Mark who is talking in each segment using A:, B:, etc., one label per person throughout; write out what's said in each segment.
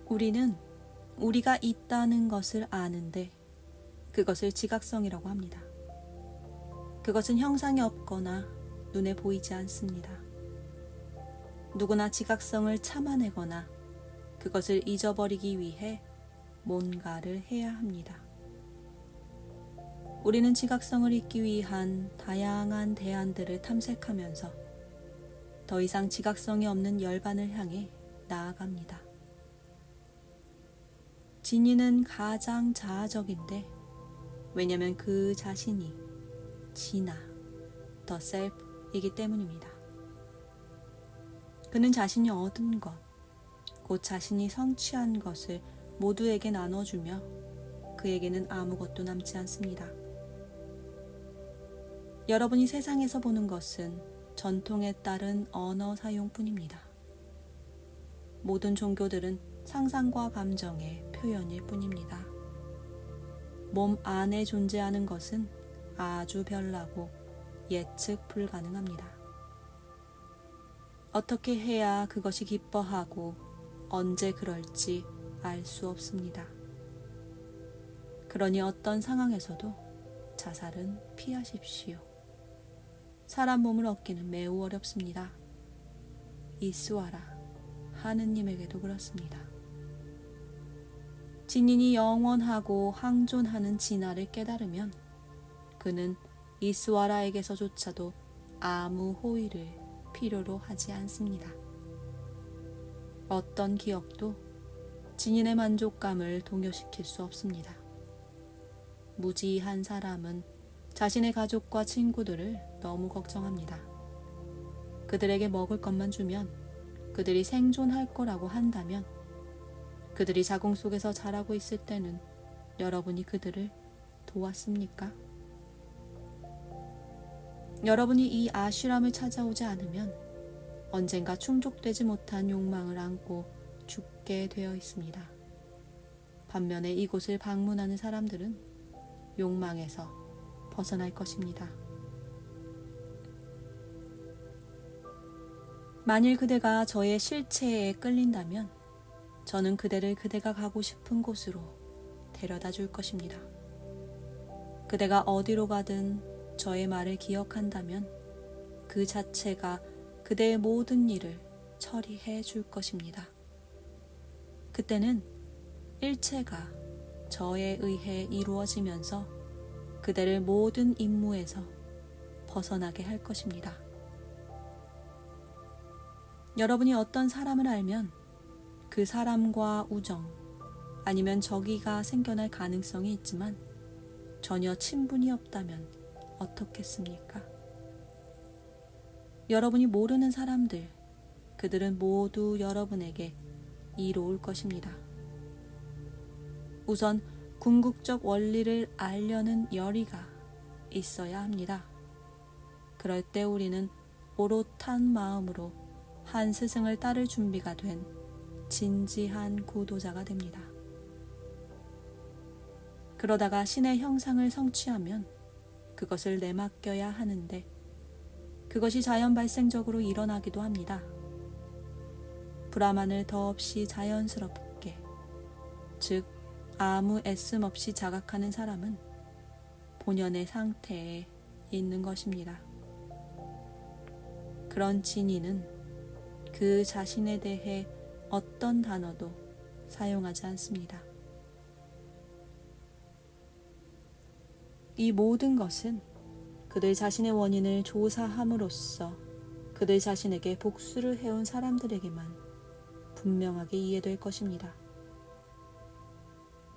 A: 우리는 우리가 있다는 것을 아는데 그것을 지각성이라고 합니다. 그것은 형상이 없거나 눈에 보이지 않습니다. 누구나 지각성을 참아내거나 그것을 잊어버리기 위해 뭔가를 해야 합니다. 우리는 지각성을 잊기 위한 다양한 대안들을 탐색하면서 더 이상 지각성이 없는 열반을 향해 나아갑니다. 진리는 가장 자아적인데 왜냐하면 그 자신이 진화, the self이기 때문입니다. 그는 자신이 얻은 것, 곧 자신이 성취한 것을 모두에게 나눠주며 그에게는 아무것도 남지 않습니다. 여러분이 세상에서 보는 것은 전통에 따른 언어 사용뿐입니다. 모든 종교들은 상상과 감정의 표현일 뿐입니다. 몸 안에 존재하는 것은 아주 별나고 예측 불가능합니다. 어떻게 해야 그것이 기뻐하고 언제 그럴지 알 수 없습니다. 그러니 어떤 상황에서도 자살은 피하십시오. 사람 몸을 얻기는 매우 어렵습니다. 이스와라, 하느님에게도 그렇습니다. 진인이 영원하고 항존하는 진화를 깨달으면 그는 이스와라에게서조차도 아무 호의를 필요로 하지 않습니다. 어떤 기억도 진인의 만족감을 동요시킬 수 없습니다. 무지한 사람은 자신의 가족과 친구들을 너무 걱정합니다. 그들에게 먹을 것만 주면 그들이 생존할 거라고 한다면 그들이 자궁 속에서 자라고 있을 때는 여러분이 그들을 도왔습니까? 여러분이 이 아쉬람을 찾아오지 않으면 언젠가 충족되지 못한 욕망을 안고 죽게 되어 있습니다. 반면에 이곳을 방문하는 사람들은 욕망에서 벗어날 것입니다. 만일 그대가 저의 실체에 끌린다면 저는 그대를 그대가 가고 싶은 곳으로 데려다 줄 것입니다. 그대가 어디로 가든 저의 말을 기억한다면 그 자체가 그대의 모든 일을 처리해 줄 것입니다. 그때는 일체가 저에 의해 이루어지면서 그대를 모든 임무에서 벗어나게 할 것입니다. 여러분이 어떤 사람을 알면 그 사람과 우정 아니면 적의가 생겨날 가능성이 있지만 전혀 친분이 없다면 어떻겠습니까? 여러분이 모르는 사람들, 그들은 모두 여러분에게 이로울 것입니다. 우선 궁극적 원리를 알려는 열의가 있어야 합니다. 그럴 때 우리는 오롯한 마음으로 한 스승을 따를 준비가 된 진지한 구도자가 됩니다. 그러다가 신의 형상을 성취하면 그것을 내맡겨야 하는데 그것이 자연 발생적으로 일어나기도 합니다. 브라만을 더없이 자연스럽게, 즉 아무 애씀 없이 자각하는 사람은 본연의 상태에 있는 것입니다. 그런 진인은 그 자신에 대해 어떤 단어도 사용하지 않습니다. 이 모든 것은 그들 자신의 원인을 조사함으로써 그들 자신에게 복수를 해온 사람들에게만 분명하게 이해될 것입니다.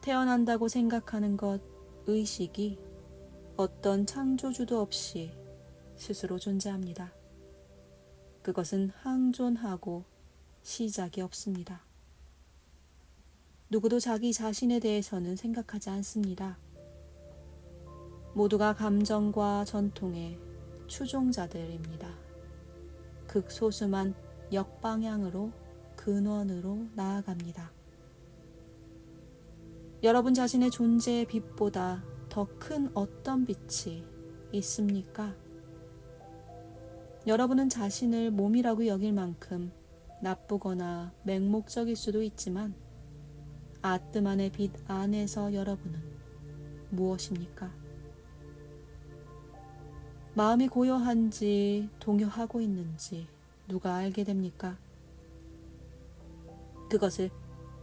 A: 태어난다고 생각하는 것, 의식이 어떤 창조주도 없이 스스로 존재합니다. 그것은 항존하고 시작이 없습니다. 누구도 자기 자신에 대해서는 생각하지 않습니다. 모두가 감정과 전통의 추종자들입니다. 극소수만 역방향으로 근원으로 나아갑니다. 여러분 자신의 존재의 빛보다 더 큰 어떤 빛이 있습니까? 여러분은 자신을 몸이라고 여길 만큼 나쁘거나 맹목적일 수도 있지만 아뜨만의 빛 안에서 여러분은 무엇입니까? 마음이 고요한지 동요하고 있는지 누가 알게 됩니까? 그것을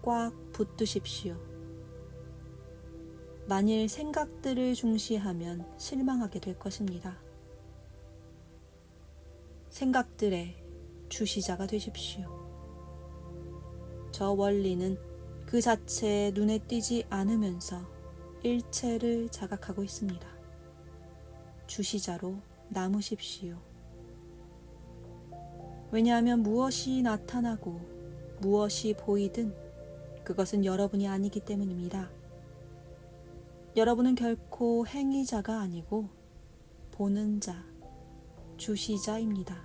A: 꽉 붙드십시오. 만일 생각들을 중시하면 실망하게 될 것입니다. 생각들의 주시자가 되십시오. 저 원리는 그 자체에 눈에 띄지 않으면서 일체를 자각하고 있습니다. 주시자로 남으십시오. 왜냐하면 무엇이 나타나고 무엇이 보이든 그것은 여러분이 아니기 때문입니다. 여러분은 결코 행위자가 아니고 보는 자, 주시자입니다.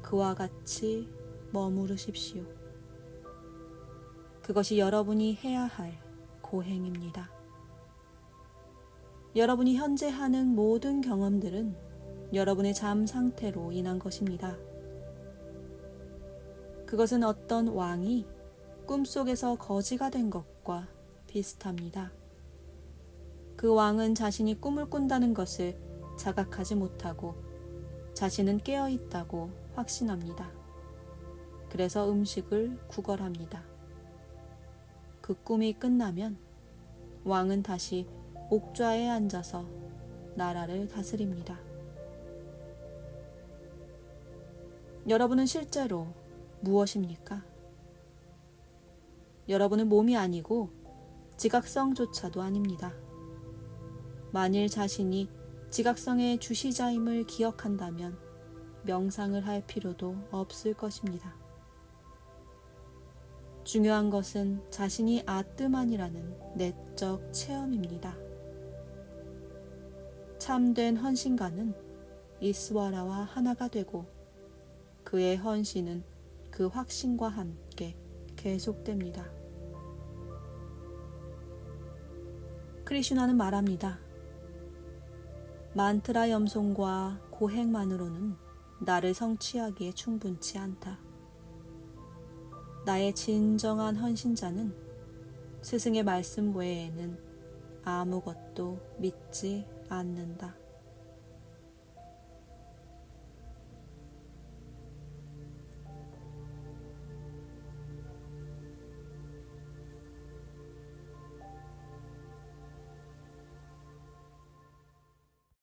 A: 그와 같이 머무르십시오. 그것이 여러분이 해야 할 고행입니다. 여러분이 현재 하는 모든 경험들은 여러분의 잠 상태로 인한 것입니다. 그것은 어떤 왕이 꿈속에서 거지가 된 것과 비슷합니다. 그 왕은 자신이 꿈을 꾼다는 것을 자각하지 못하고 자신은 깨어있다고 확신합니다. 그래서 음식을 구걸합니다. 그 꿈이 끝나면 왕은 다시 옥좌에 앉아서 나라를 다스립니다. 여러분은 실제로 무엇입니까? 여러분은 몸이 아니고 지각성조차도 아닙니다. 만일 자신이 지각성의 주시자임을 기억한다면 명상을 할 필요도 없을 것입니다. 중요한 것은 자신이 아뜨만이라는 내적 체험입니다. 참된 헌신가는 이스와라와 하나가 되고 그의 헌신은 그 확신과 함께 계속됩니다. 크리슈나는 말합니다. 만트라 염송과 고행만으로는 나를 성취하기에 충분치 않다. 나의 진정한 헌신자는 스승의 말씀 외에는 아무것도 믿지 않는다.